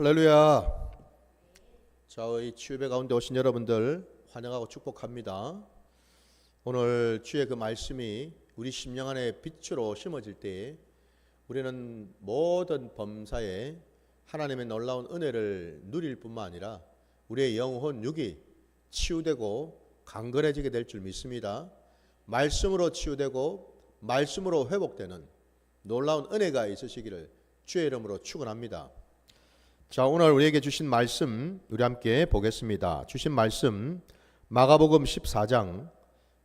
할렐루야. 자, 이 주예배 가운데 오신 여러분들 환영하고 축복합니다. 오늘 주의 그 말씀이 우리 심령 안에 빛으로 심어질 때 우리는 모든 범사에 하나님의 놀라운 은혜를 누릴 뿐만 아니라 우리의 영혼, 육이 치유되고 강건해지게 될 줄 믿습니다. 말씀으로 치유되고 말씀으로 회복되는 놀라운 은혜가 있으시기를 주의 이름으로 축원합니다. 자, 오늘 우리에게 주신 말씀 우리 함께 보겠습니다. 주신 말씀 마가복음 14장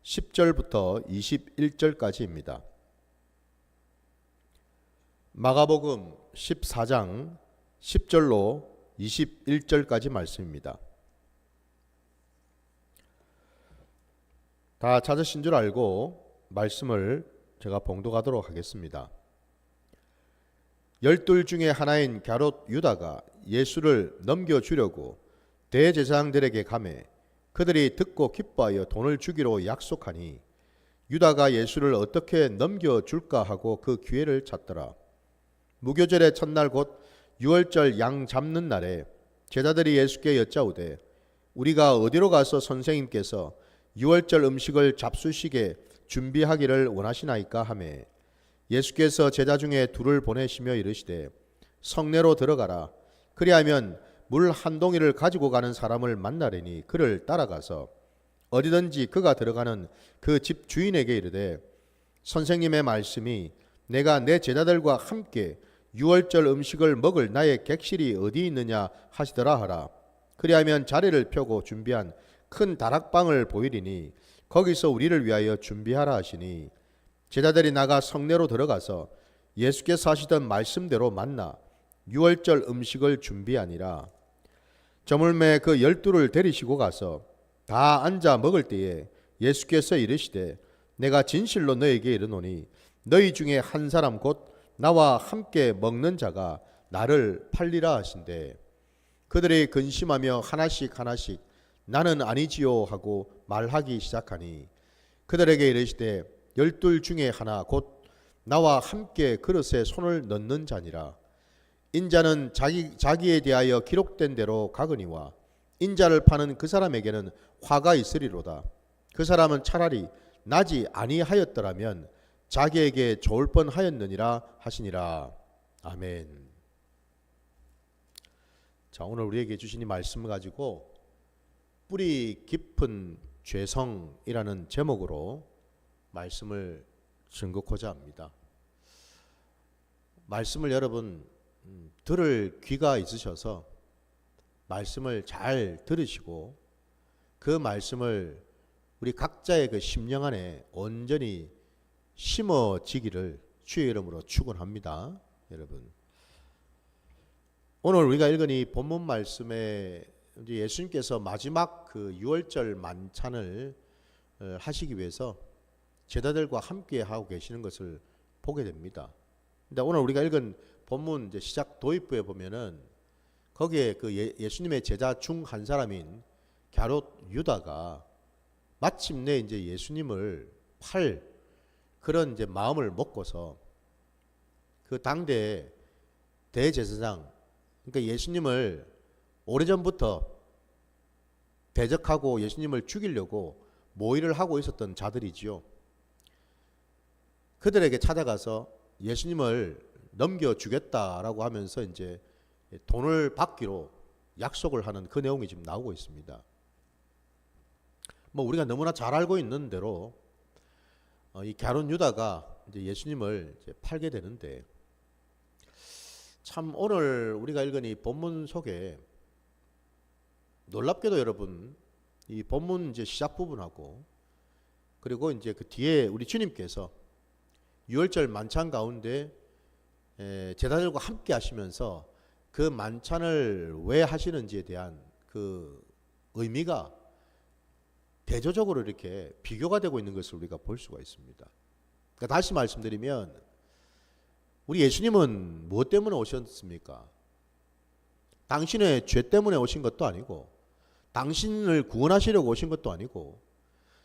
10절부터 21절까지입니다. 마가복음 14장 10절로 21절까지 말씀입니다. 다 찾으신 줄 알고 말씀을 제가 봉독하도록 하겠습니다. 12 중에 하나인 갸롯 유다가 예수를 넘겨주려고 대제사장들에게 가매 그들이 듣고 기뻐하여 돈을 주기로 약속하니 유다가 예수를 어떻게 넘겨줄까 하고 그 기회를 찾더라. 무교절의 첫날 곧 유월절 양 잡는 날에 제자들이 예수께 여짜오되 우리가 어디로 가서 선생님께서 유월절 음식을 잡수시게 준비하기를 원하시나이까 하매 예수께서 제자 중에 둘을 보내시며 이르시되 성내로 들어가라. 그리하면 물 한 동이를 가지고 가는 사람을 만나려니 그를 따라가서 어디든지 그가 들어가는 그 집 주인에게 이르되 선생님의 말씀이 내가 내 제자들과 함께 유월절 음식을 먹을 나의 객실이 어디 있느냐 하시더라 하라. 그리하면 자리를 펴고 준비한 큰 다락방을 보이리니 거기서 우리를 위하여 준비하라 하시니 제자들이 나가 성내로 들어가서 예수께서 하시던 말씀대로 만나 유월절 음식을 준비하니라. 저물매 그 12를 데리시고 가서 다 앉아 먹을 때에 예수께서 이르시되 내가 진실로 너에게 이르노니 너희 중에 한 사람 곧 나와 함께 먹는 자가 나를 팔리라 하신대. 그들이 근심하며 하나씩 나는 아니지요 하고 말하기 시작하니 그들에게 이르시되 12 중에 하나 곧 나와 함께 그릇에 손을 넣는 자니라. 인자는 자기에 대하여 기록된 대로 가거니와 인자를 파는 그 사람에게는 화가 있으리로다. 그 사람은 차라리 나지 아니하였더라면 자기에게 좋을 뻔하였느니라 하시니라. 아멘. 자, 오늘 우리에게 주신 이 말씀을 가지고 뿌리 깊은 죄성이라는 제목으로 말씀을 증거하고자 합니다. 말씀을 여러분 들을 귀가 있으셔서 말씀을 잘 들으시고 그 말씀을 우리 각자의 그 심령 안에 온전히 심어지기를 주의 이름으로 축원합니다. 여러분, 오늘 우리가 읽은 이 본문 말씀에 예수님께서 마지막 그 유월절 만찬을 하시기 위해서 제자들과 함께 하고 계시는 것을 보게 됩니다. 근데 오늘 우리가 읽은 본문 이제 시작 도입부에 보면은 거기에 그 예수님의 제자 중 한 사람인 갸롯 유다가 마침내 이제 예수님을 팔 그런 이제 마음을 먹고서 그 당대 대제사장, 그러니까 예수님을 오래전부터 대적하고 예수님을 죽이려고 모의를 하고 있었던 자들이지요. 그들에게 찾아가서 예수님을 넘겨주겠다라고 하면서 이제 돈을 받기로 약속을 하는 그 내용이 지금 나오고 있습니다. 뭐 우리가 너무나 잘 알고 있는 대로 이 갸롯 유다가 이제 예수님을 이제 팔게 되는데, 참 오늘 우리가 읽은 이 본문 속에 놀랍게도 여러분 이 본문 이제 시작 부분하고 그리고 이제 그 뒤에 우리 주님께서 유월절 만찬 가운데 제자들과 함께 하시면서 그 만찬을 왜 하시는지에 대한 그 의미가 대조적으로 이렇게 비교가 되고 있는 것을 우리가 볼 수가 있습니다. 그러니까 다시 말씀드리면 우리 예수님은 무엇 때문에 오셨습니까? 당신의 죄 때문에 오신 것도 아니고 당신을 구원하시려고 오신 것도 아니고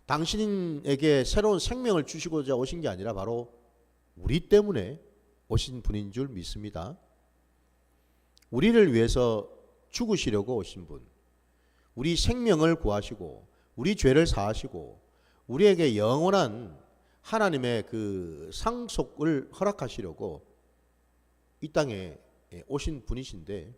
당신에게 새로운 생명을 주시고자 오신 게 아니라 바로 우리 때문에 오신 분인 줄 믿습니다. 우리를 위해서 죽으시려고 오신 분, 우리 생명을 구하시고 우리 죄를 사하시고 우리에게 영원한 하나님의 그 상속을 허락하시려고 이 땅에 오신 분이신데,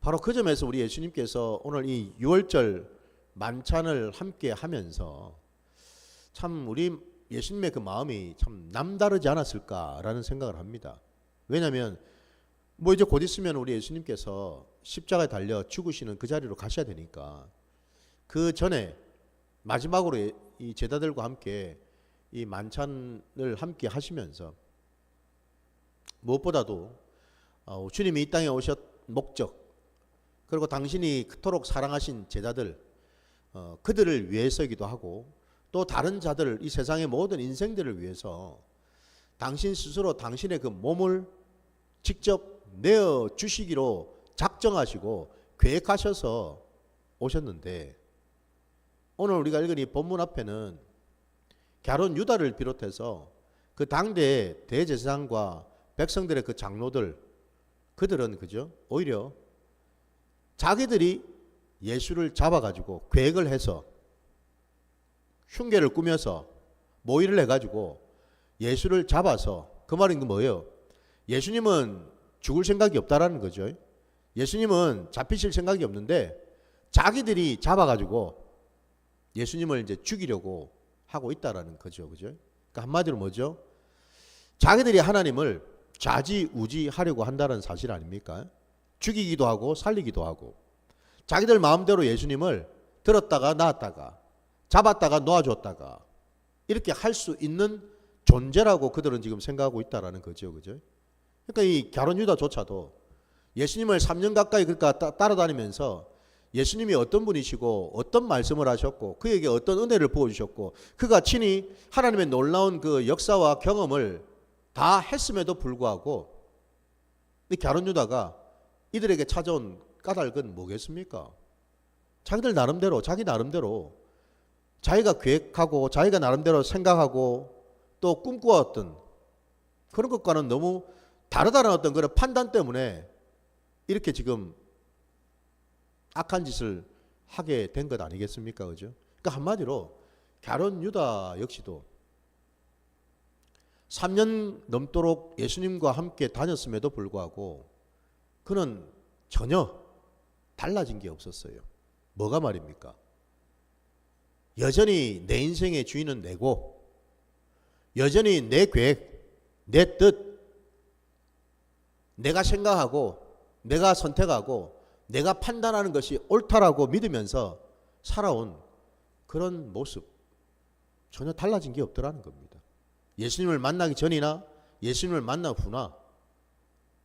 바로 그 점에서 우리 예수님께서 오늘 이 6월절 만찬을 함께 하면서 참 우리 예수님의 그 마음이 참 남다르지 않았을까라는 생각을 합니다. 왜냐하면 뭐 이제 곧 있으면 우리 예수님께서 십자가에 달려 죽으시는 그 자리로 가셔야 되니까, 그 전에 마지막으로 이 제자들과 함께 이 만찬을 함께 하시면서 무엇보다도 주님이 이 땅에 오셨 목적, 그리고 당신이 그토록 사랑하신 제자들, 그들을 위해서이기도 하고 또 다른 자들, 이 세상의 모든 인생들을 위해서 당신 스스로 당신의 그 몸을 직접 내어 주시기로 작정하시고 계획하셔서 오셨는데, 오늘 우리가 읽은 이 본문 앞에는 갸론 유다를 비롯해서 그 당대 대제사장과 백성들의 그 장로들, 그들은 그죠? 오히려 자기들이 예수를 잡아가지고 계획을 해서 흉계를 꾸며서 모의를 해가지고 예수를 잡아서, 그 말인 게 뭐예요? 예수님은 죽을 생각이 없다라는 거죠. 예수님은 잡히실 생각이 없는데 자기들이 잡아가지고 예수님을 이제 죽이려고 하고 있다라는 거죠. 그죠? 그러니까 한마디로 뭐죠? 자기들이 하나님을 좌지우지하려고 한다는 사실 아닙니까? 죽이기도 하고 살리기도 하고, 자기들 마음대로 예수님을 들었다가 놨다가 잡았다가 놓아줬다가 이렇게 할 수 있는 존재라고 그들은 지금 생각하고 있다라는 거죠. 그죠? 그러니까 이 갸론 유다조차도 예수님을 3년 가까이 그러니까 따라다니면서 예수님이 어떤 분이시고 어떤 말씀을 하셨고 그에게 어떤 은혜를 부어주셨고 그가 친히 하나님의 놀라운 그 역사와 경험을 다 했음에도 불구하고 이 갸론 유다가 이들에게 찾아온 까닭은 뭐겠습니까? 자기들 나름대로, 자기 나름대로 자기가 계획하고 자기가 나름대로 생각하고 또 꿈꾸었던 그런 것과는 너무 다르다는 어떤 그런 판단 때문에 이렇게 지금 악한 짓을 하게 된 것 아니겠습니까? 그죠? 그러니까 한마디로 갸론 유다 역시도 3년 넘도록 예수님과 함께 다녔음에도 불구하고 그는 전혀 달라진 게 없었어요. 뭐가 말입니까? 여전히 내 인생의 주인은 내고, 여전히 내 계획, 내 뜻, 내가 생각하고 내가 선택하고 내가 판단하는 것이 옳다라고 믿으면서 살아온 그런 모습, 전혀 달라진 게 없더라는 겁니다. 예수님을 만나기 전이나 예수님을 만난 후나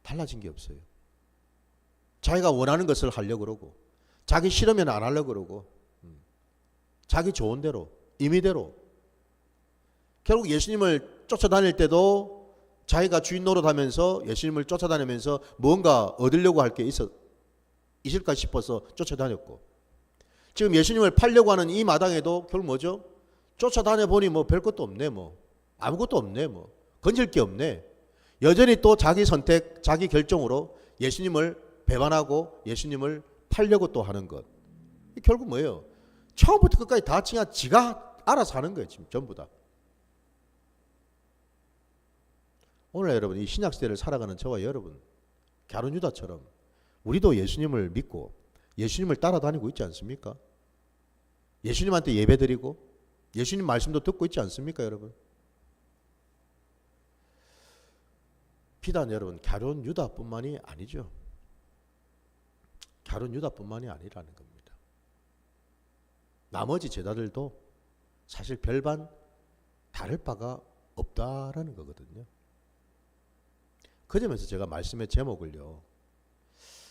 달라진 게 없어요. 자기가 원하는 것을 하려고 그러고 자기 싫으면 안 하려고 그러고 자기 좋은 대로 임의대로, 결국 예수님을 쫓아다닐 때도 자기가 주인 노릇하면서 예수님을 쫓아다니면서 뭔가 얻으려고 할 게 있을까 싶어서 쫓아다녔고, 지금 예수님을 팔려고 하는 이 마당에도 결국 뭐죠? 쫓아다녀 보니 뭐 별 것도 없네, 뭐 아무것도 없네, 뭐 건질 게 없네. 여전히 또 자기 선택, 자기 결정으로 예수님을 배반하고 예수님을 팔려고 또 하는 것. 결국 뭐예요? 처음부터 끝까지 다 그냥 지가 알아서 하는 거예요. 지금 전부 다. 오늘 여러분 이 신약시대를 살아가는 저와 여러분, 갸론 유다처럼 우리도 예수님을 믿고 예수님을 따라다니고 있지 않습니까? 예수님한테 예배드리고 예수님 말씀도 듣고 있지 않습니까, 여러분? 비단 여러분 갸론 유다뿐만이 아니죠. 갸론 유다뿐만이 아니라는 겁니다. 나머지 제자들도 사실 별반 다를 바가 없다라는 거거든요. 그 점에서 제가 말씀의 제목을요,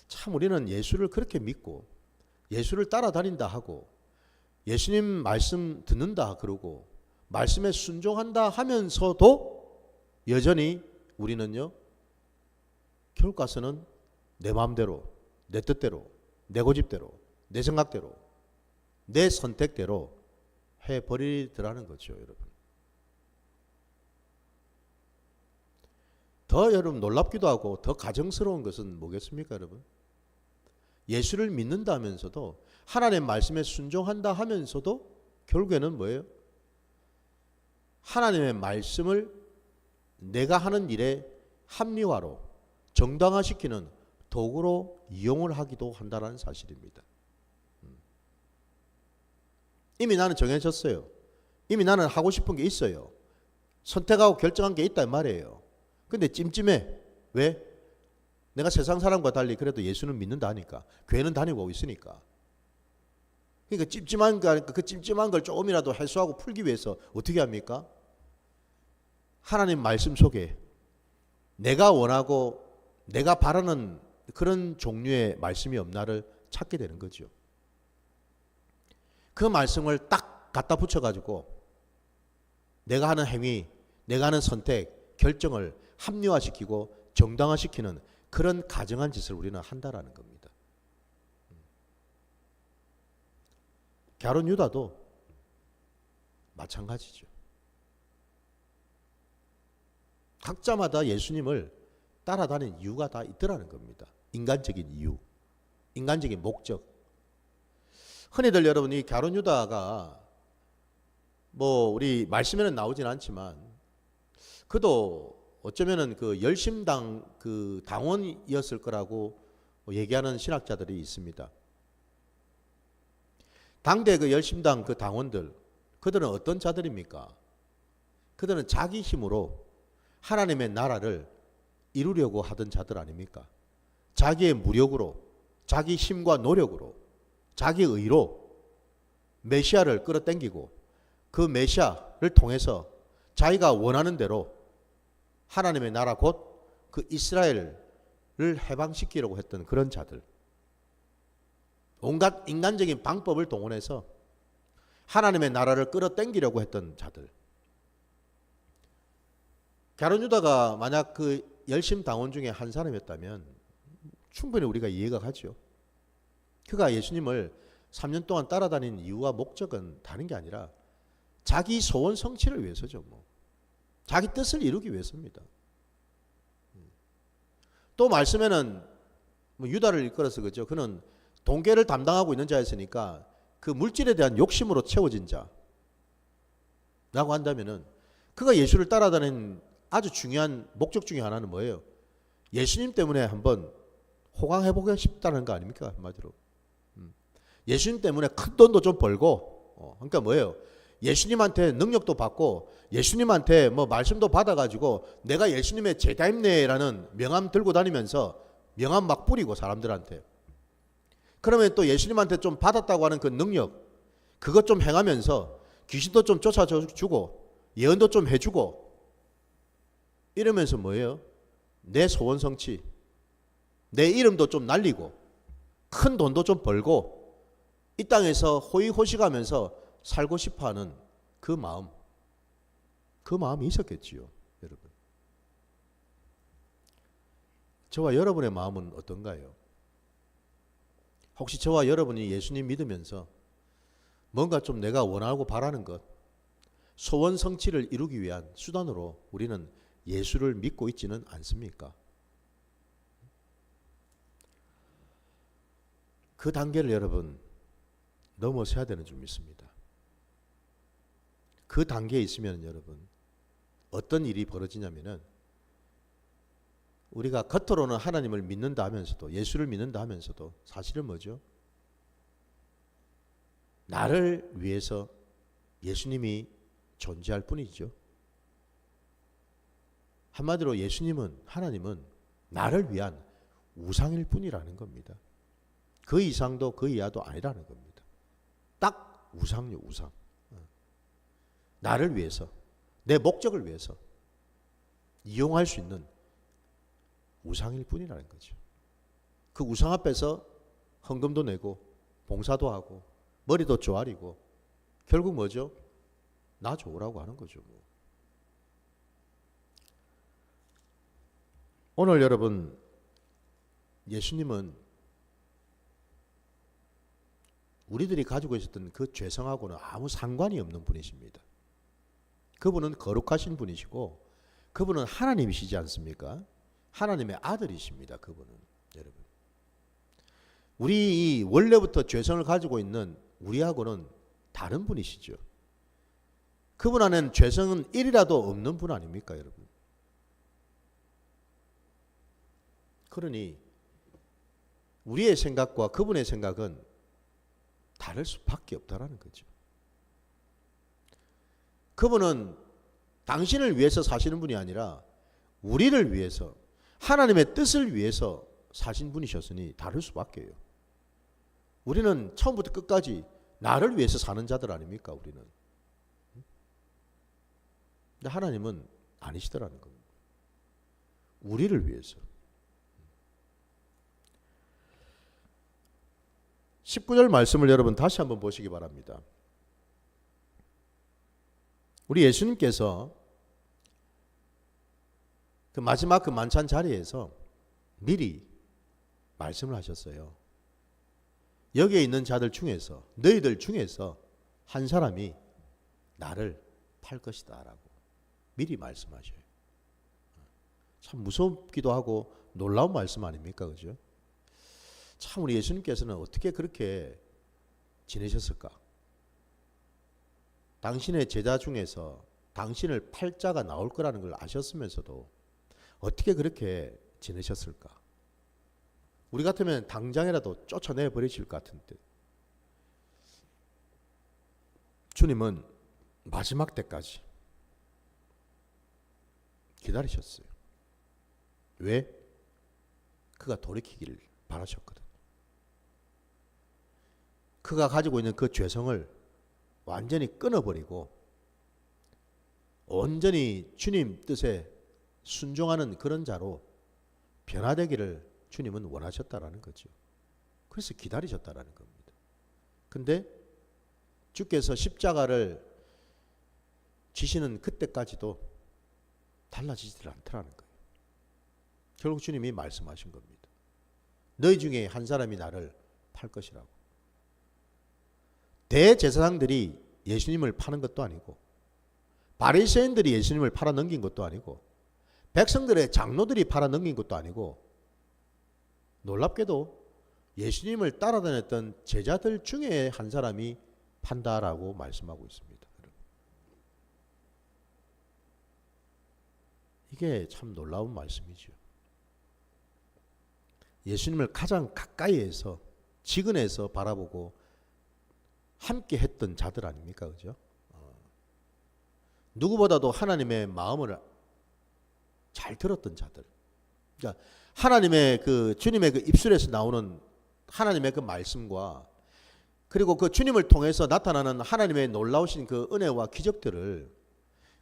참 우리는 예수를 그렇게 믿고 예수를 따라다닌다 하고 예수님 말씀 듣는다 그러고 말씀에 순종한다 하면서도 여전히 우리는요, 결국 가서는 내 마음대로, 내 뜻대로, 내 고집대로, 내 생각대로, 내 선택대로 해버리더라는 거죠, 여러분. 더 여러분 놀랍기도 하고 더 가정스러운 것은 뭐겠습니까, 여러분? 예수를 믿는다 하면서도 하나님의 말씀에 순종한다 하면서도 결국에는 뭐예요? 하나님의 말씀을 내가 하는 일에 합리화로 정당화시키는 도구로 이용을 하기도 한다는 사실입니다. 이미 나는 정해졌어요. 이미 나는 하고 싶은 게 있어요. 선택하고 결정한 게 있단 말이에요. 근데 찜찜해. 왜? 내가 세상 사람과 달리 그래도 예수는 믿는다 하니까. 교회는 다니고 있으니까. 그러니까 그 찜찜한 걸 조금이라도 해소하고 풀기 위해서 어떻게 합니까? 하나님 말씀 속에 내가 원하고 내가 바라는 그런 종류의 말씀이 없나를 찾게 되는 거죠. 그 말씀을 딱 갖다 붙여가지고 내가 하는 행위, 내가 하는 선택, 결정을 합리화시키고 정당화시키는 그런 가정한 짓을 우리는 한다라는 겁니다. 갸론 유다도 마찬가지죠. 각자마다 예수님을 따라다니는 이유가 다 있더라는 겁니다. 인간적인 이유, 인간적인 목적. 흔히들 여러분 이 갸론 유다가 뭐 우리 말씀에는 나오진 않지만 그도 어쩌면은 그 열심당 그 당원이었을 거라고 얘기하는 신학자들이 있습니다. 당대 그 열심당 그 당원들, 그들은 어떤 자들입니까? 그들은 자기 힘으로 하나님의 나라를 이루려고 하던 자들 아닙니까? 자기의 무력으로, 자기 힘과 노력으로, 자기 의로 메시아를 끌어당기고 그 메시아를 통해서 자기가 원하는 대로 하나님의 나라 곧 그 이스라엘을 해방시키려고 했던 그런 자들. 온갖 인간적인 방법을 동원해서 하나님의 나라를 끌어당기려고 했던 자들. 갸론 유다가 만약 그 열심 당원 중에 한 사람이었다면 충분히 우리가 이해가 가죠. 그가 예수님을 3년 동안 따라다닌 이유와 목적은 다른 게 아니라 자기 소원 성취를 위해서죠. 뭐. 자기 뜻을 이루기 위해서입니다. 또 말씀에는 뭐 유다를 일컬어서 그죠. 그는 동계를 담당하고 있는 자였으니까 그 물질에 대한 욕심으로 채워진 자라고 한다면은 그가 예수를 따라다닌 아주 중요한 목적 중에 하나는 뭐예요? 예수님 때문에 한번 호강해보고 싶다는 거 아닙니까? 한마디로. 예수님 때문에 큰 돈도 좀 벌고, 그러니까 뭐예요? 예수님한테 능력도 받고, 예수님한테 뭐 말씀도 받아가지고, 내가 예수님의 제자입네라는 명함 들고 다니면서 명함 막 뿌리고 사람들한테. 그러면 또 예수님한테 좀 받았다고 하는 그 능력, 그것 좀 행하면서 귀신도 좀 쫓아주고, 예언도 좀 해주고, 이러면서 뭐예요? 내 소원 성취, 내 이름도 좀 날리고, 큰 돈도 좀 벌고, 이 땅에서 호의호식하면서 살고 싶어하는 그 마음이 있었겠지요, 여러분. 저와 여러분의 마음은 어떤가요? 혹시 저와 여러분이 예수님 믿으면서 뭔가 좀 내가 원하고 바라는 것, 소원 성취를 이루기 위한 수단으로 우리는 예수를 믿고 있지는 않습니까? 그 단계를 여러분 넘어서야 되는 줄 믿습니다. 그 단계에 있으면 여러분 어떤 일이 벌어지냐면은 우리가 겉으로는 하나님을 믿는다 하면서도 예수를 믿는다 하면서도 사실은 뭐죠? 나를 위해서 예수님이 존재할 뿐이죠. 한마디로 예수님은 하나님은 나를 위한 우상일 뿐이라는 겁니다. 그 이상도 그 이하도 아니라는 겁니다. 딱 우상요, 우상. 나를 위해서, 내 목적을 위해서 이용할 수 있는 우상일 뿐이라는 거죠. 그 우상 앞에서 헌금도 내고 봉사도 하고 머리도 조아리고 결국 뭐죠? 나 좋으라고 하는 거죠. 뭐. 오늘 여러분 예수님은 우리들이 가지고 있었던 그 죄성하고는 아무 상관이 없는 분이십니다. 그분은 거룩하신 분이시고 그분은 하나님이시지 않습니까? 하나님의 아들이십니다. 그분은. 여러분, 우리 원래부터 죄성을 가지고 있는 우리하고는 다른 분이시죠. 그분 안에는 죄성은 1이라도 없는 분 아닙니까, 여러분? 그러니 우리의 생각과 그분의 생각은 다를 수밖에 없다라는 거죠. 그분은 당신을 위해서 사시는 분이 아니라 우리를 위해서, 하나님의 뜻을 위해서 사신 분이셨으니 다를 수밖에요. 우리는 처음부터 끝까지 나를 위해서 사는 자들 아닙니까, 우리는? 근데 하나님은 아니시더라는 겁니다. 우리를 위해서. 19절 말씀을 여러분 다시 한번 보시기 바랍니다. 우리 예수님께서 그 마지막 그 만찬 자리에서 미리 말씀을 하셨어요. 여기에 있는 자들 중에서, 너희들 중에서 한 사람이 나를 팔 것이다 라고 미리 말씀하셔요. 참 무섭기도 하고 놀라운 말씀 아닙니까? 그죠? 참 우리 예수님께서는 어떻게 그렇게 지내셨을까? 당신의 제자 중에서 당신을 팔 자가 나올 거라는 걸 아셨으면서도 어떻게 그렇게 지내셨을까? 우리 같으면 당장이라도 쫓아내 버리실 것 같은데 주님은 마지막 때까지 기다리셨어요. 왜? 그가 돌이키기를 바라셨거든. 그가 가지고 있는 그 죄성을 완전히 끊어버리고 온전히 주님 뜻에 순종하는 그런 자로 변화되기를 주님은 원하셨다라는 거죠. 그래서 기다리셨다라는 겁니다. 근데 주께서 십자가를 지시는 그때까지도 달라지질 않더라는 거예요. 결국 주님이 말씀하신 겁니다. 너희 중에 한 사람이 나를 팔 것이라고. 대제사장들이 예수님을 파는 것도 아니고 바리새인들이 예수님을 팔아 넘긴 것도 아니고 백성들의 장로들이 팔아 넘긴 것도 아니고 놀랍게도 예수님을 따라다녔던 제자들 중에 한 사람이 판다라고 말씀하고 있습니다. 이게 참 놀라운 말씀이죠. 예수님을 가장 가까이에서 지근에서 바라보고 함께 했던 자들 아닙니까? 그죠? 누구보다도 하나님의 마음을 잘 들었던 자들. 그러니까 하나님의 그 주님의 그 입술에서 나오는 하나님의 그 말씀과 그리고 그 주님을 통해서 나타나는 하나님의 놀라우신 그 은혜와 기적들을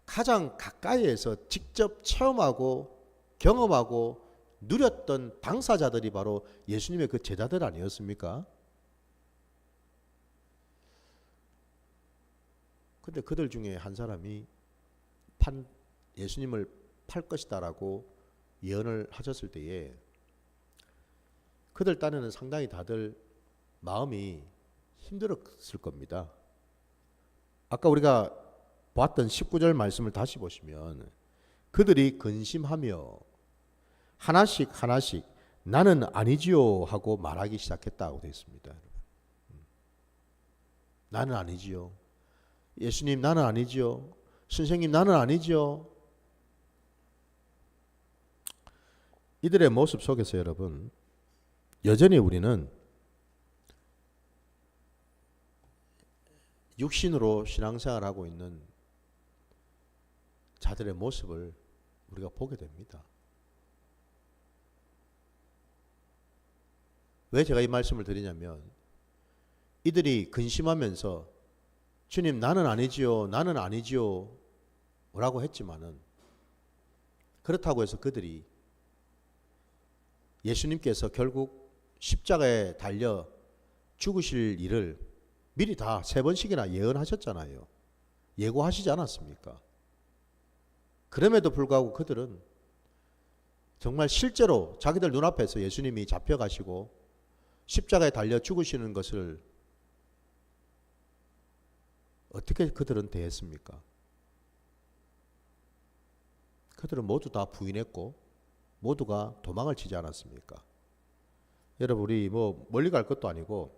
가장 가까이에서 직접 체험하고 경험하고 누렸던 당사자들이 바로 예수님의 그 제자들 아니었습니까? 근데 그들 중에 한 사람이 예수님을 팔 것이다라고 예언을 하셨을 때에 그들 딴에는 상당히 다들 마음이 힘들었을 겁니다. 아까 우리가 봤던 19절 말씀을 다시 보시면 그들이 근심하며 하나씩 하나씩 나는 아니지요 하고 말하기 시작했다고 되어 있습니다. 나는 아니지요. 예수님 나는 아니지요. 선생님 나는 아니지요. 이들의 모습 속에서 여러분 여전히 우리는 육신으로 신앙생활하고 있는 자들의 모습을 우리가 보게 됩니다. 왜 제가 이 말씀을 드리냐면 이들이 근심하면서 주님 나는 아니지요 나는 아니지요 라고 했지만은 그렇다고 해서 그들이 예수님께서 결국 십자가에 달려 죽으실 일을 미리 다 3번씩이나 예언하셨잖아요. 예고하시지 않았습니까? 그럼에도 불구하고 그들은 정말 실제로 자기들 눈앞에서 예수님이 잡혀가시고 십자가에 달려 죽으시는 것을 어떻게 그들은 대했습니까? 그들은 모두 다 부인했고 모두가 도망을 치지 않았습니까? 여러분 우리 뭐 멀리 갈 것도 아니고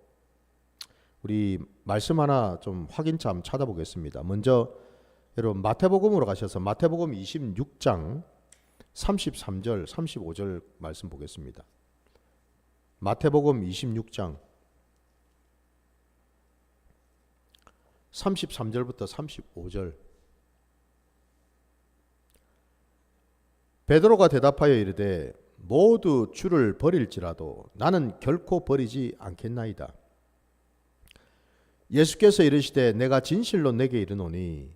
우리 말씀 하나 좀 확인점 찾아보겠습니다. 먼저 여러분 마태복음으로 가셔서 마태복음 26장 33절 35절 말씀 보겠습니다. 마태복음 26장 33절부터 35절. 베드로가 대답하여 이르되 모두 주를 버릴지라도 나는 결코 버리지 않겠나이다. 예수께서 이르시되 내가 진실로 내게 이르노니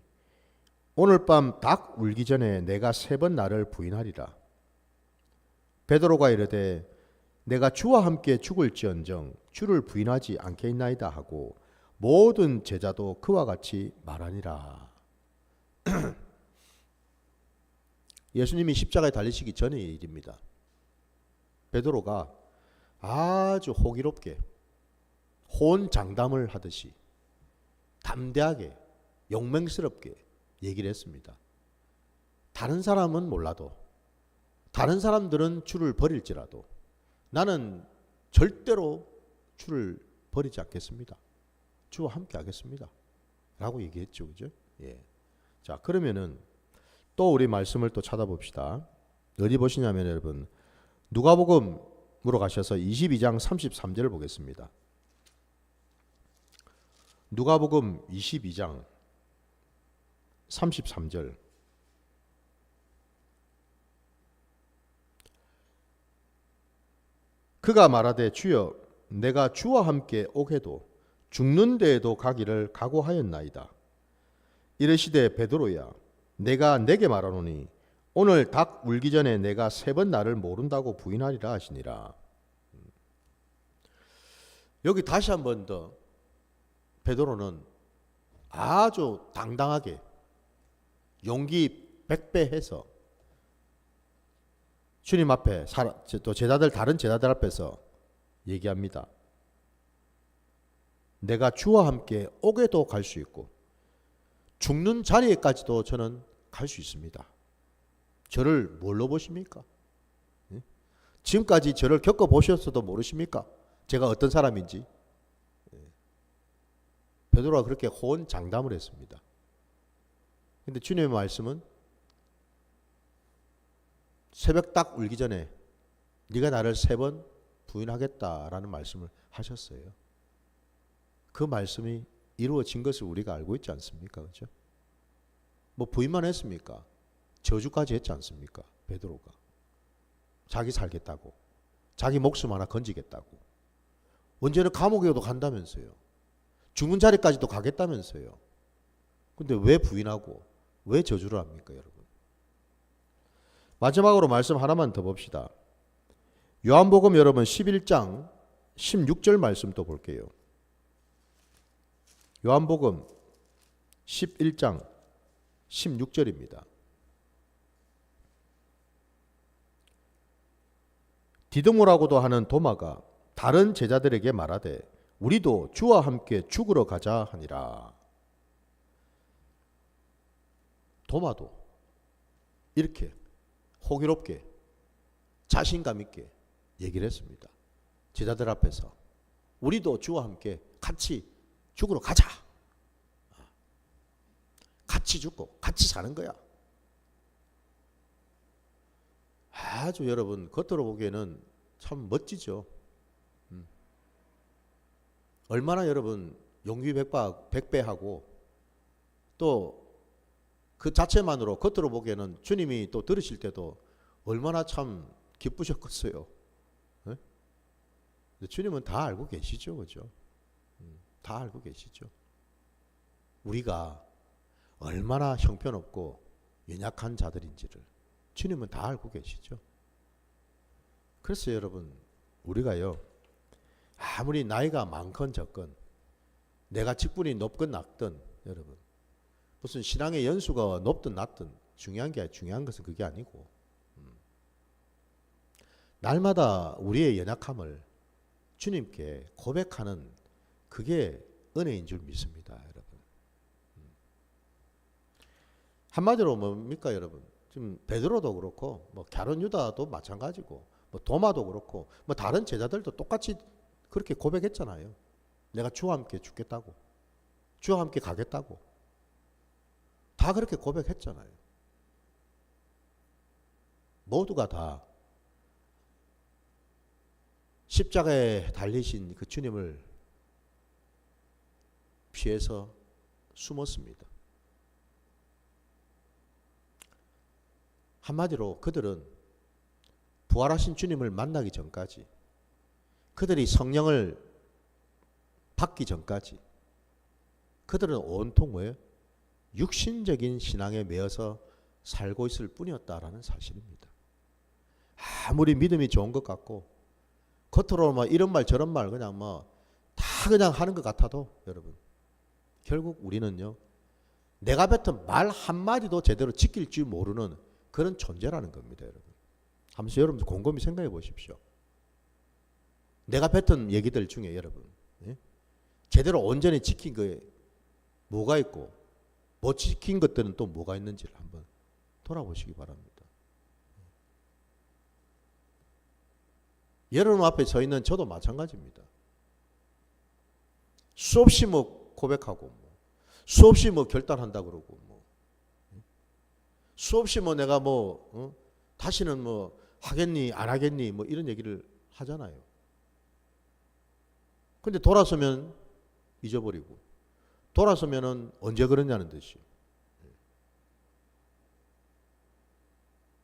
오늘 밤 닭 울기 전에 내가 3번 나를 부인하리라. 베드로가 이르되 내가 주와 함께 죽을지언정 주를 부인하지 않겠나이다 하고 모든 제자도 그와 같이 말하니라. 예수님이 십자가에 달리시기 전의 일입니다. 베드로가 아주 호기롭게 호언장담을 하듯이 담대하게 용맹스럽게 얘기를 했습니다. 다른 사람은 몰라도 다른 사람들은 주를 버릴지라도 나는 절대로 주를 버리지 않겠습니다. 주와 함께 하겠습니다. 라고 얘기했죠. 그죠? 예. 자, 그러면은 또 우리 말씀을 또 찾아봅시다. 어디 보시냐면 여러분 누가복음으로 가셔서 22장 33절을 보겠습니다. 누가복음 22장 33절. 그가 말하되 주여 내가 주와 함께 오게도 죽는 데에도 가기를 각오하였나이다. 이르시되 베드로야 내가 내게 말하노니 오늘 닭 울기 전에 내가 3번 나를 모른다고 부인하리라 하시니라. 여기 다시 한 번 더 베드로는 아주 당당하게 용기 백배해서 주님 앞에 또 제자들 다른 제자들 앞에서 얘기합니다. 내가 주와 함께 옥에도 갈 수 있고 죽는 자리에까지도 저는 갈 수 있습니다. 저를 뭘로 보십니까? 지금까지 저를 겪어보셨어도 모르십니까? 제가 어떤 사람인지. 베드로가 그렇게 호언장담을 했습니다. 그런데 주님의 말씀은 새벽 딱 울기 전에 네가 나를 3번 부인하겠다라는 말씀을 하셨어요. 그 말씀이 이루어진 것을 우리가 알고 있지 않습니까? 그렇죠? 뭐 부인만 했습니까? 저주까지 했지 않습니까? 베드로가. 자기 살겠다고. 자기 목숨 하나 건지겠다고. 언제는 감옥에도 간다면서요. 죽은 자리까지도 가겠다면서요. 근데 왜 부인하고 왜 저주를 합니까, 여러분? 마지막으로 말씀 하나만 더 봅시다. 요한복음 여러분 11장 16절 말씀 또 볼게요. 요한복음 11장 16절입니다. 디드모라고도 하는 도마가 다른 제자들에게 말하되 우리도 주와 함께 죽으러 가자 하니라. 도마도 이렇게 호기롭게 자신감 있게 얘기를 했습니다. 제자들 앞에서 우리도 주와 함께 같이 죽으러 가자. 같이 죽고 같이 사는 거야. 아주 여러분 겉으로 보기에는 참 멋지죠. 얼마나 여러분 용기 백배하고 또 그 자체만으로 겉으로 보기에는 주님이 또 들으실 때도 얼마나 참 기쁘셨겠어요. 네? 주님은 다 알고 계시죠, 그죠? 다 알고 계시죠. 우리가 얼마나 형편없고 연약한 자들인지를 주님은 다 알고 계시죠. 그래서 여러분 우리가요 아무리 나이가 많건 적건 내가 직분이 높건 낮든 여러분 무슨 신앙의 연수가 높든 낮든 중요한 것은 그게 아니고 날마다 우리의 연약함을 주님께 고백하는 그게 은혜인 줄 믿습니다, 여러분. 한마디로 뭡니까, 여러분? 지금 베드로도 그렇고 뭐 갸론 유다도 마찬가지고 뭐 도마도 그렇고 뭐 다른 제자들도 똑같이 그렇게 고백했잖아요. 내가 주와 함께 죽겠다고, 주와 함께 가겠다고 다 그렇게 고백했잖아요. 모두가 다 십자가에 달리신 그 주님을 피해서 숨었습니다. 한마디로 그들은 부활하신 주님을 만나기 전까지, 그들이 성령을 받기 전까지 그들은 온통 왜 육신적인 신앙에 매여서 살고 있을 뿐이었다라는 사실입니다. 아무리 믿음이 좋은 것 같고 겉으로 막 이런 말 저런 말 그냥 뭐 다 그냥 하는 것 같아도 여러분 결국 우리는요 내가 뱉은 말 한마디도 제대로 지킬 줄 모르는 그런 존재라는 겁니다. 여러분 한번 여러분 곰곰이 생각해 보십시오. 내가 뱉은 얘기들 중에 여러분 제대로 온전히 지킨 거에 뭐가 있고 못 지킨 것들은 또 뭐가 있는지를 한번 돌아보시기 바랍니다. 여러분 앞에 서 있는 저도 마찬가지입니다. 수없이 뭐 고백하고 수없이 뭐 결단한다 그러고 수없이 뭐 내가 뭐 다시는 뭐 하겠니 안 하겠니 뭐 이런 얘기를 하잖아요. 근데 돌아서면 잊어버리고 돌아서면은 언제 그러냐는 듯이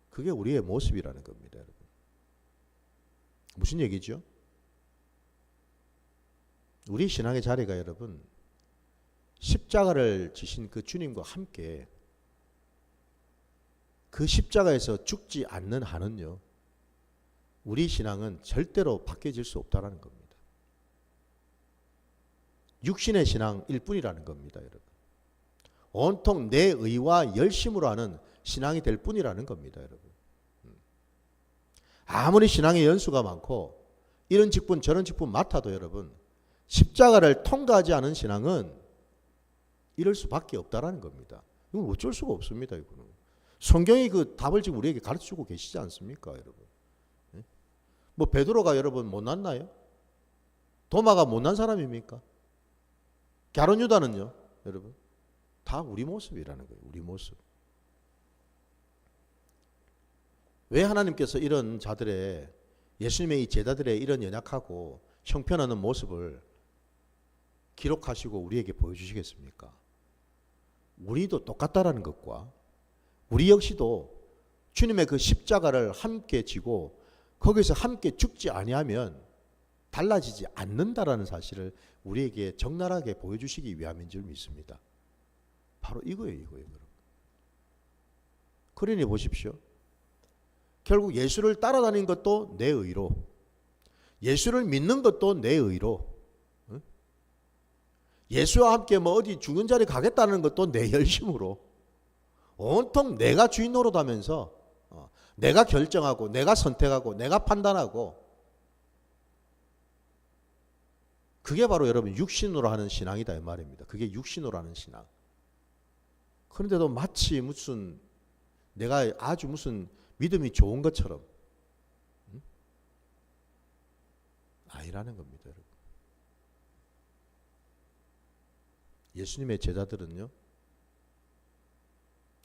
그게 우리의 모습이라는 겁니다. 여러분. 무슨 얘기죠? 우리 신앙의 자리가 여러분 십자가를 지신 그 주님과 함께 그 십자가에서 죽지 않는 한은요 우리 신앙은 절대로 바뀌어질 수 없다는 겁니다. 육신의 신앙일 뿐이라는 겁니다. 여러분. 온통 내 의와 열심으로 하는 신앙이 될 뿐이라는 겁니다. 여러분. 아무리 신앙의 연수가 많고 이런 직분 저런 직분 맡아도 여러분 십자가를 통과하지 않은 신앙은 이럴 수밖에 없다라는 겁니다. 이건 어쩔 수가 없습니다. 이거는. 성경이 그 답을 지금 우리에게 가르쳐주고 계시지 않습니까, 여러분? 뭐 베드로가 여러분 못났나요? 도마가 못난 사람입니까? 갸론 유다는요, 여러분 다 우리 모습이라는 거예요. 우리 모습. 왜 하나님께서 이런 자들의 예수님의 이 제자들의 이런 연약하고 형편없는 모습을 기록하시고 우리에게 보여주시겠습니까? 우리도 똑같다라는 것과 우리 역시도 주님의 그 십자가를 함께 지고 거기서 함께 죽지 아니하면 달라지지 않는다라는 사실을 우리에게 적나라하게 보여주시기 위함인 줄 믿습니다. 바로 이거예요. 그러니 보십시오. 결국 예수를 따라다닌 것도 내 의로, 예수를 믿는 것도 내 의로, 예수와 함께 뭐 어디 죽은 자리 가겠다는 것도 내 열심으로 온통 내가 주인 노릇하면서 내가 결정하고 내가 선택하고 내가 판단하고 그게 바로 여러분 육신으로 하는 신앙이다 이 말입니다. 그게 육신으로 하는 신앙. 그런데도 마치 무슨 내가 아주 무슨 믿음이 좋은 것처럼 아니라는 겁니다. 여러분. 예수님의 제자들은요.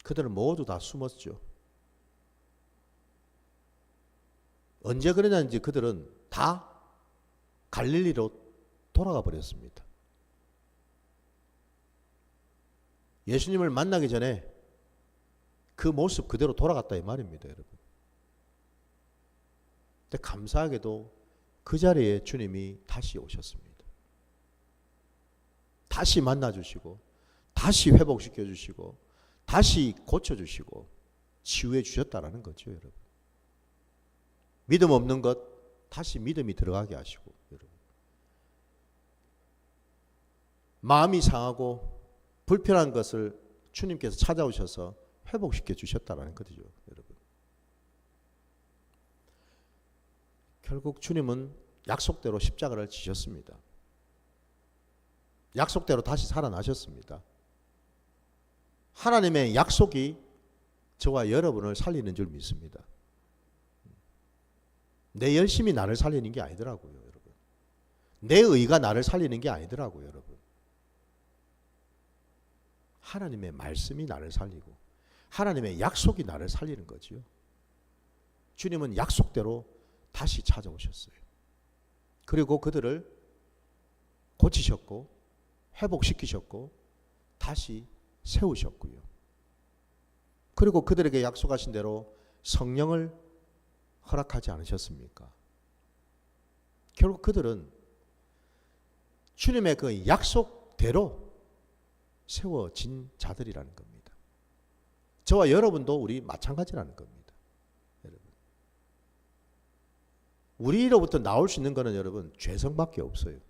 그들은 모두 다 숨었죠. 언제 그러냐는지 그들은 다 갈릴리로 돌아가 버렸습니다. 예수님을 만나기 전에 그 모습 그대로 돌아갔다 이 말입니다. 여러분. 근데 감사하게도 그 자리에 주님이 다시 오셨습니다. 다시 만나주시고 다시 회복시켜주시고 다시 고쳐주시고 치유해 주셨다라는 거죠. 여러분. 믿음 없는 것 다시 믿음이 들어가게 하시고 여러분. 마음이 상하고 불편한 것을 주님께서 찾아오셔서 회복시켜 주셨다라는 거죠. 여러분. 결국 주님은 약속대로 십자가를 지셨습니다. 약속대로 다시 살아나셨습니다. 하나님의 약속이 저와 여러분을 살리는 줄 믿습니다. 내 열심이 나를 살리는 게 아니더라고요, 여러분. 내 의가 나를 살리는 게 아니더라고요, 여러분. 하나님의 말씀이 나를 살리고 하나님의 약속이 나를 살리는 거지요. 주님은 약속대로 다시 찾아오셨어요. 그리고 그들을 고치셨고 회복시키셨고 다시 세우셨고요. 그리고 그들에게 약속하신 대로 성령을 허락하지 않으셨습니까? 결국 그들은 주님의 그 약속대로 세워진 자들이라는 겁니다. 저와 여러분도 우리 마찬가지라는 겁니다. 여러분. 우리로부터 나올 수 있는 것은 여러분 죄성밖에 없어요.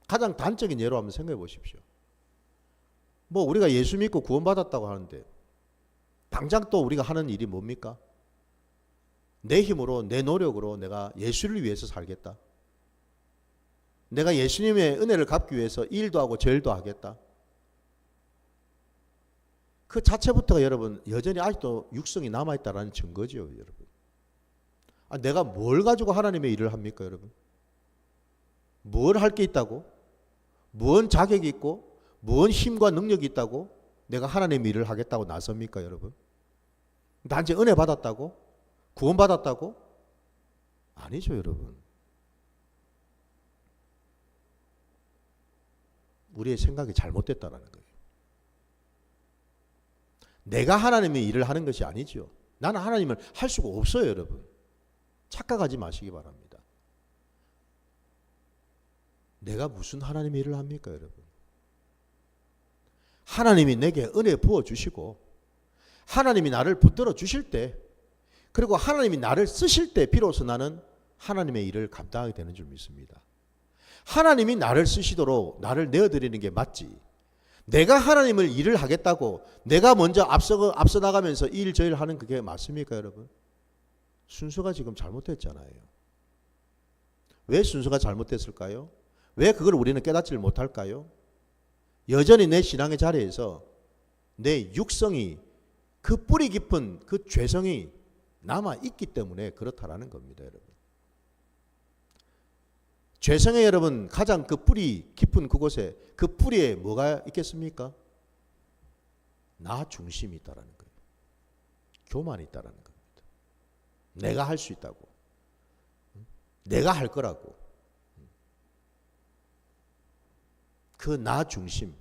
가장 단적인 예로 한번 생각해 보십시오. 뭐 우리가 예수 믿고 구원받았다고 하는데 당장 또 우리가 하는 일이 뭡니까? 내 힘으로 내 노력으로 내가 예수를 위해서 살겠다. 내가 예수님의 은혜를 갚기 위해서 이 일도 하고 저 일도 하겠다. 그 자체부터가 여러분 여전히 아직도 육성이 남아있다는 증거죠, 여러분. 내가 뭘 가지고 하나님의 일을 합니까, 여러분? 뭘 할 게 있다고? 무언 자격이 있고 무언 힘과 능력이 있다고 내가 하나님의 일을 하겠다고 나섭니까, 여러분? 단지 은혜 받았다고? 구원 받았다고? 아니죠, 여러분. 우리의 생각이 잘못됐다는 거예요. 내가 하나님의 일을 하는 것이 아니죠. 나는 하나님을 할 수가 없어요, 여러분. 착각하지 마시기 바랍니다. 내가 무슨 하나님의 일을 합니까, 여러분? 하나님이 내게 은혜 부어주시고 하나님이 나를 붙들어 주실 때 그리고 하나님이 나를 쓰실 때 비로소 나는 하나님의 일을 감당하게 되는 줄 믿습니다. 하나님이 나를 쓰시도록 나를 내어드리는 게 맞지. 내가 하나님을 일을 하겠다고 내가 먼저 앞서 나가면서 이 일 저 일 하는 그게 맞습니까, 여러분? 순서가 지금 잘못됐잖아요. 왜 순서가 잘못됐을까요? 왜 그걸 우리는 깨닫지를 못할까요? 여전히 내 신앙의 자리에서 내 육성이 그 뿌리 깊은 그 죄성이 남아있기 때문에 그렇다라는 겁니다, 여러분. 죄성의 여러분 가장 그 뿌리 깊은 그곳에 그 뿌리에 뭐가 있겠습니까? 나 중심이 있다라는 거예요. 교만이 있다라는 겁니다. 내가 할 수 있다고. 내가 할 거라고. 그 나 중심,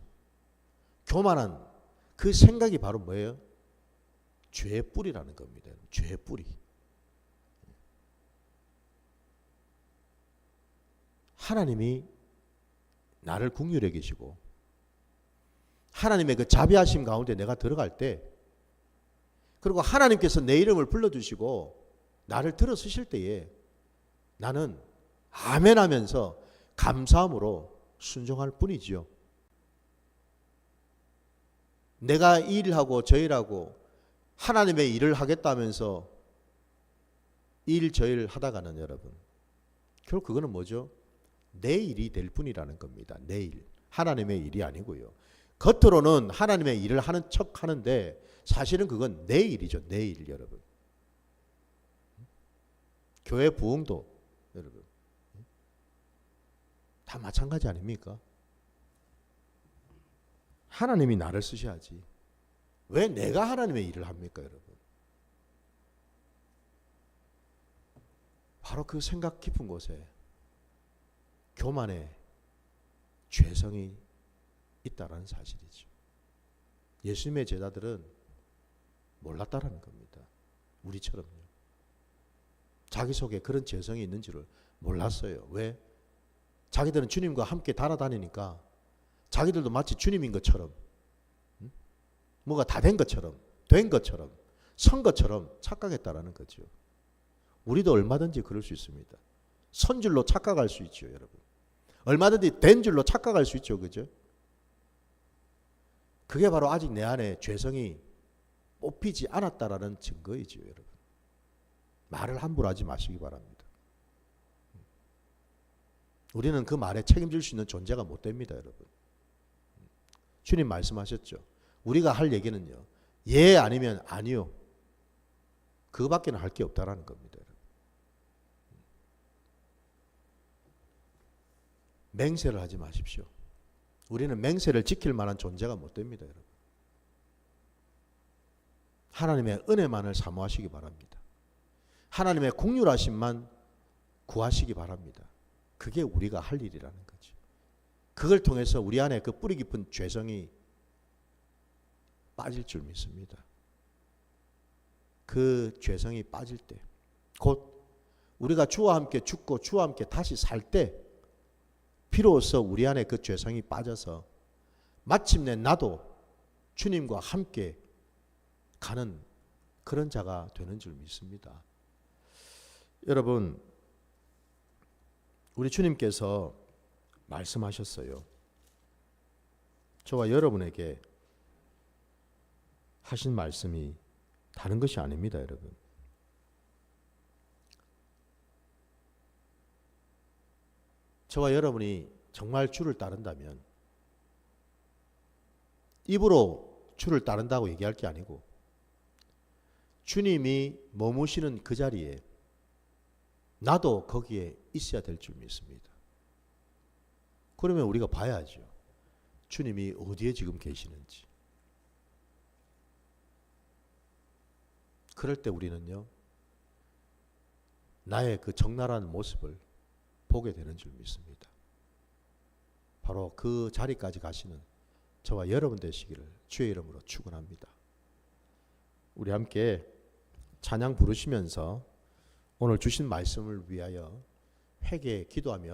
교만한 그 생각이 바로 뭐예요? 죄의 뿌리라는 겁니다. 죄의 뿌리. 하나님이 나를 긍휼히 여기시고 하나님의 그 자비하심 가운데 내가 들어갈 때 그리고 하나님께서 내 이름을 불러주시고 나를 들어서실 때에 나는 아멘 하면서 감사함으로 순종할 뿐이지요. 내가 이 일하고 저 일하고 하나님의 일을 하겠다면서 이 일 저 일 하다가는 여러분 결국 그거는 뭐죠? 내 일이 될 뿐이라는 겁니다. 내 일. 하나님의 일이 아니고요. 겉으로는 하나님의 일을 하는 척 하는데 사실은 그건 내 일이죠. 내 일, 여러분. 교회 부흥도 여러분 다 마찬가지 아닙니까? 하나님이 나를 쓰셔야지. 왜 내가 하나님의 일을 합니까, 여러분? 바로 그 생각 깊은 곳에 교만의 죄성이 있다라는 사실이죠. 예수님의 제자들은 몰랐다라는 겁니다. 우리처럼요. 자기 속에 그런 죄성이 있는 줄을 몰랐어요. 왜? 자기들은 주님과 함께 달아다니니까 자기들도 마치 주님인 것처럼 뭐가 다 된 것처럼 된 것처럼 선 것처럼 착각했다라는 거죠. 우리도 얼마든지 그럴 수 있습니다. 선 줄로 착각할 수 있죠, 여러분. 얼마든지 된 줄로 착각할 수 있죠, 그죠? 그게 바로 아직 내 안에 죄성이 뽑히지 않았다라는 증거이죠, 여러분. 말을 함부로 하지 마시기 바랍니다. 우리는 그 말에 책임질 수 있는 존재가 못 됩니다, 여러분. 주님 말씀하셨죠. 우리가 할 얘기는요, 예 아니면 아니요, 그거밖에는 할 게 없다라는 겁니다. 맹세를 하지 마십시오. 우리는 맹세를 지킬 만한 존재가 못 됩니다, 여러분. 하나님의 은혜만을 사모하시기 바랍니다. 하나님의 긍휼하심만 구하시기 바랍니다. 그게 우리가 할 일이라는 거죠. 그걸 통해서 우리 안에 그 뿌리 깊은 죄성이 빠질 줄 믿습니다. 그 죄성이 빠질 때, 곧 우리가 주와 함께 죽고 주와 함께 다시 살 때 비로소 우리 안에 그 죄성이 빠져서 마침내 나도 주님과 함께 가는 그런 자가 되는 줄 믿습니다. 여러분, 우리 주님께서 말씀하셨어요. 저와 여러분에게 하신 말씀이 다른 것이 아닙니다, 여러분. 저와 여러분이 정말 주를 따른다면 입으로 주를 따른다고 얘기할 게 아니고 주님이 머무시는 그 자리에 나도 거기에 있어야 될 줄 믿습니다. 그러면 우리가 봐야죠. 주님이 어디에 지금 계시는지. 그럴 때 우리는요, 나의 그 적나라한 모습을 보게 되는 줄 믿습니다. 바로 그 자리까지 가시는 저와 여러분 되시기를 주의 이름으로 축원합니다. 우리 함께 찬양 부르시면서 오늘 주신 말씀을 위하여 회개 기도하며